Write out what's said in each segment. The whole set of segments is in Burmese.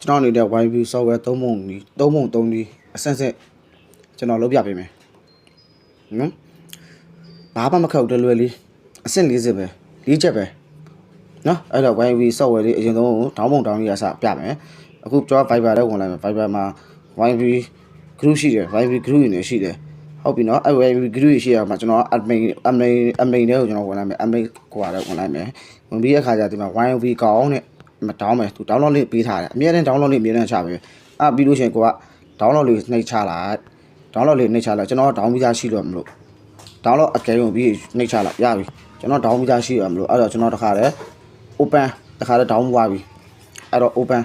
ကျွန်တော်နေတဲ့ YB software 3ပုံ3ဒီအဆင့်ကျွန်တော်လုပ်ပြပေးမယ်နော်ဘာမှမခောက်တလွယ်လေးအဆင့်40ပဲ4ချက်ပဲနော်အဲ့တော့ YB software လေးအရင်ဆုံးဒေါင်းပုံဒေါင်းကြီးအစပြမယ်အခုကျွန်တော် Viber ထဲဝင်လိုက်မယ် Viber မှာ YB group ရှိတယ် YB group နေရှိတယ်ဟုတ်ပြီနော်အဲ့ YB group ရှိရမှာကျွန်တော် admin တွေကိုကျွန်တော်ဝင်လိုက်မယ် admin ကိုရတယ်ဝင်လိုက်မယ်ဝင်ပြီးတဲ့အခါကျဒီမှာ YB ကောင်းနဲ့မတောင်းမယ်သူ download လေးပေးထားတယ်အများနဲ့ download လေးအများနဲ့ချပေးပြီးလို့ရှိရင်ကိုက download လေးနှိပ်ချလိုက် download လေးနှိပ်ချလိုက်ကျွန်တော် down ပြီးသားရှိလို့မလို့ download အကဲဝင်ပြီးနှိပ်ချလိုက်ရပြီကျွန်တော် down ပြီးသားရှိရမလို့အဲ့တော့ကျွန်တော်တခါတည်း open တခါတည်း down သွားပြီအဲ့တော့ open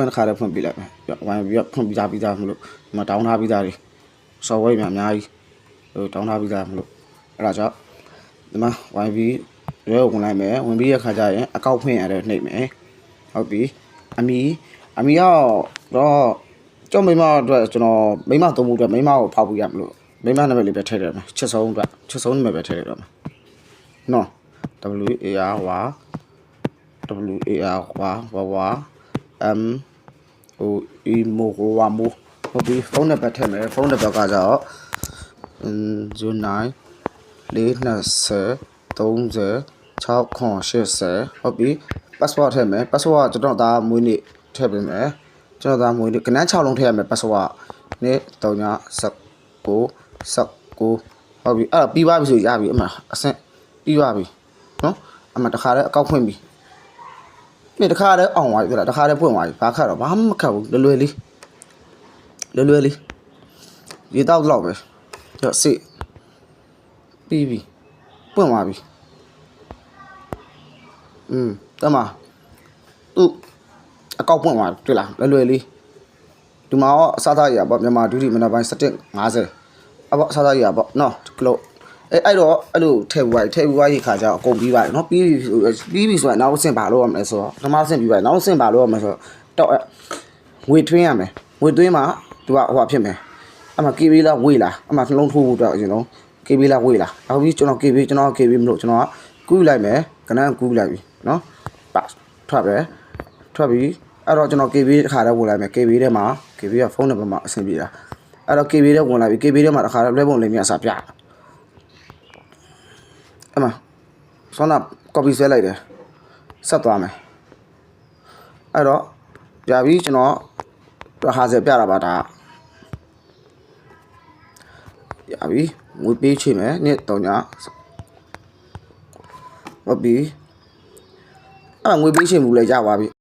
တခါတည်းဖွင့်ပြလိုက်မယ်ဝင်ပြီးဖွင့်ပြီးသားမလို့ဒီမှာ down ထားပြီးသားတွေ software များအများကြီးdown ထားပြီးသားမလို့အဲ့ဒါကြောင့်ဒီမှာ YB ရဲဝင်လိုက်မယ်ဝင်ပြီးရခါကျရင်အကောက်ဖွင့်ရတယ်နှိပ်မယ်ဟုတ်ပြီအမီကတော့ကျွန်တော်မိမအတွက်ကျွန်တော်မိမသုံးဖို့အတွက်မိမကိုဖောက်ပြရမလို့မိမနာမည်လေးပဲထည့်ရမယ်ချက်ဆုံးအတွက်ချက်ဆုံးနာမည်ပဲထည့်ရတော့မယ်နော် WARဟုတ်ပြီဖုန်းနံပါတ်ထည့်မယ်ဖုန်းနံပါတ်ကကြတော့09 420 30 680ဟုတ်ပြီ password ထည့်မယ် password ကကျွန်တော်သားမွေးနေ့ထည့်ပေးမယ်ကျွန်တော်သားမွေးနေ့ကနန်း6လုံးထည့်ရမယ် password နေ့3ည19ဟုတ်ပြီအဲ့တော့ပြီးပါပြီဆိုရပြီအမှအဆင့်ပြီးပါပြီနော်အမှတခါတည်းအကောက်ဖွင့်ပြီနေ့တခါတည်းအောင်သွားပြီတခါတည်းဖွင့်သွားပြီဘာခတ်တော့ဘာမှမခတ်ဘူးလွယ်လေးရေတောက်တော့ပဲကြောက်စစ်ပြီးပြီပွင့်သွားပြီတမသူအကောက်ပွင့်သွားတွေ့လားလွယ်လေးဒီမှာအစားသားရပေါ့မြန်မာဒုတိယမနက်ပိုင်း7:50အပေါ့အစားသားရပေါ့နော်ကလို့အဲ့တော့အဲ့လိုထည့်ပြီးွားရေခါကြအကုန်ပြီးပါတယ်နော်ပြီးပြီဆိုရင်နောက်အဆင့်ဘာလုပ်ရမလဲဆိုတော့ပထမအဆင့်ပြီးပါတယ်နောက်အဆင့်ဘာလုပ်ရမလဲဆိုတော့ငွေသွင်းရမယ်ငွေသွင်းမှာသူကဟိုဖြစ်မယ်အမှ KB လားဝေးလားအမှနှလုံးထိုးဖို့တော့အရင်ဆုံး KB လားဝေးလားနောက်ပြီးကျွန်တော် KB မလို့ကျွန်တော်ကကူးလိုက်မယ်ကနန်းကူးလိုက်ပြီနော်ပတ်ထွက်ပြီးအဲ့တော့ကျွန်တော် KB တစ်ခါတည်းဝင်လိုက်မယ် KB ထဲမှာ KB ကဖုန်းနံပါတ်မှာအဆင်ပြေတာအဲ့တော့ KB ထဲဝင်လိုက်ပြီ KB ထဲမှာတစ်ခါတည်းလွှဲပုံလေးမြတ်စာပြအမှဆောင်းနာ copy ဆွဲလိုက်တယ်ဆက်သွားမယ်အဲ့တော့ပြပြီးကျွန်တော်ဟာဆယ်ပြတာပါဒါရပြီငွေပေးချင်မယ်နေ့3ညဟုတ်ပြီအဲ့ငွေပေးချင်ဘူးလေရပါပြီ